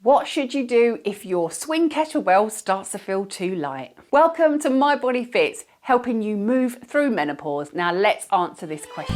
What should you do if your swing kettlebell starts to feel too light? Welcome to My Body Fits, helping you move through menopause. Now let's answer this question.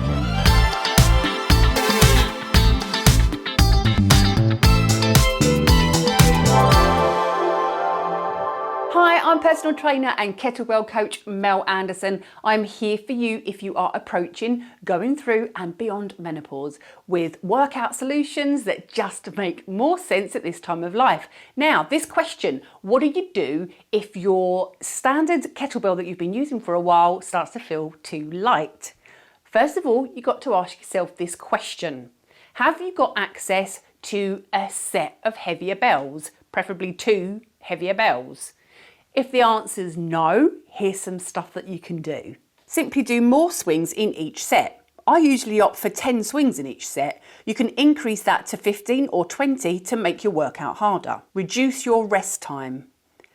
Hi, I'm personal trainer and kettlebell coach Mel Anderson. I'm here for you if you are approaching, going through and beyond menopause with workout solutions that just make more sense at this time of life. Now, this question, what do you do if your standard kettlebell that you've been using for a while starts to feel too light? First of all, you've got to ask yourself this question. Have you got access to a set of heavier bells, preferably 2 heavier bells? If the answer is no, here's some stuff that you can do. Simply do more swings in each set. I usually opt for 10 swings in each set. You can increase that to 15 or 20 to make your workout harder. Reduce your rest time.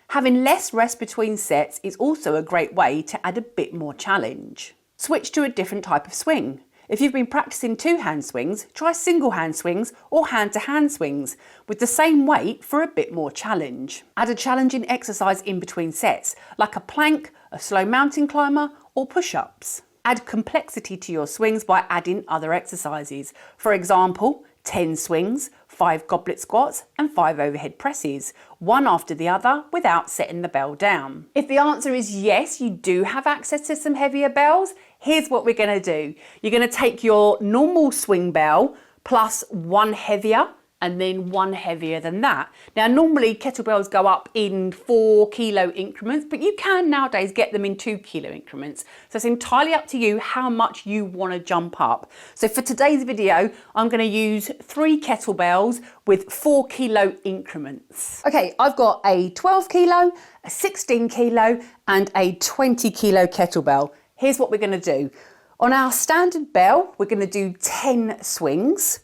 Having less rest between sets is also a great way to add a bit more challenge. Switch to a different type of swing. If you've been practicing 2-hand swings, try single-hand swings or hand-to-hand swings with the same weight for a bit more challenge. Add a challenging exercise in between sets, like a plank, a slow mountain climber or push-ups. Add complexity to your swings by adding other exercises. For example, 10 swings, 5 goblet squats and 5 overhead presses, one after the other without setting the bell down. If the answer is yes, you do have access to some heavier bells, here's what we're going to do. You're going to take your normal swing bell plus one heavier and then one heavier than that. Now, normally kettlebells go up in 4 kilo increments, but you can nowadays get them in 2 kilo increments. So it's entirely up to you how much you want to jump up. So for today's video, I'm going to use 3 kettlebells with 4 kilo increments. Okay, I've got a 12 kilo, a 16 kilo, and a 20 kilo kettlebell. Here's what we're going to do. On our standard bell, we're going to do 10 swings.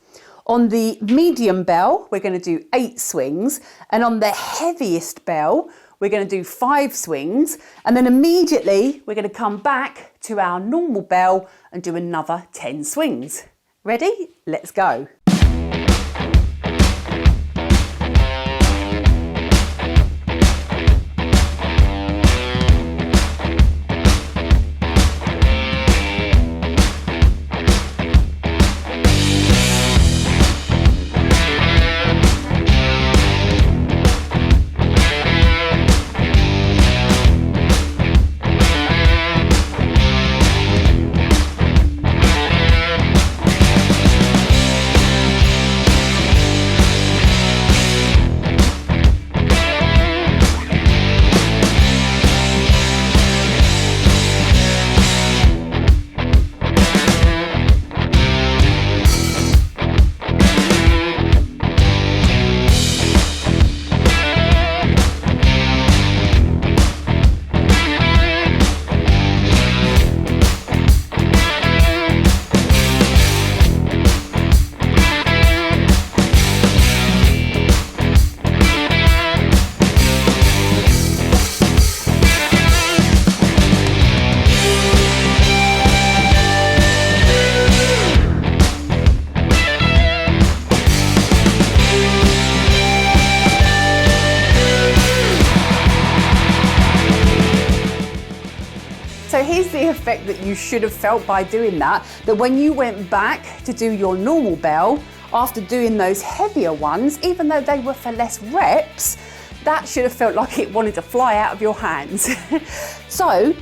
On the medium bell, we're going to do 8 swings. And on the heaviest bell, we're going to do 5 swings. And then immediately, we're going to come back to our normal bell and do another 10 swings. Ready? Let's go. So here's the effect that you should have felt by doing that when you went back to do your normal bell, after doing those heavier ones, even though they were for less reps, that should have felt like it wanted to fly out of your hands. So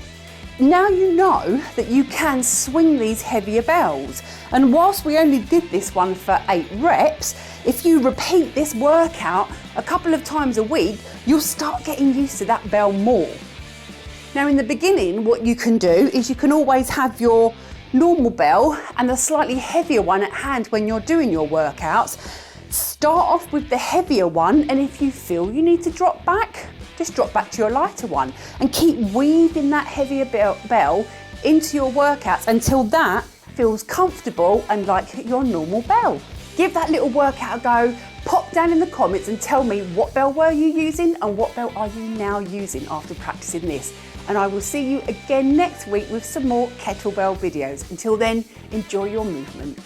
now you know that you can swing these heavier bells. And whilst we only did this one for 8 reps, if you repeat this workout a couple of times a week, you'll start getting used to that bell more. Now in the beginning, what you can do is you can always have your normal bell and the slightly heavier one at hand when you're doing your workouts. Start off with the heavier one, and if you feel you need to drop back, just drop back to your lighter one and keep weaving that heavier bell into your workouts until that feels comfortable and like your normal bell. Give that little workout a go. Pop down in the comments and tell me what bell were you using and what bell are you now using after practicing this. And I will see you again next week with some more kettlebell videos. Until then, enjoy your movement.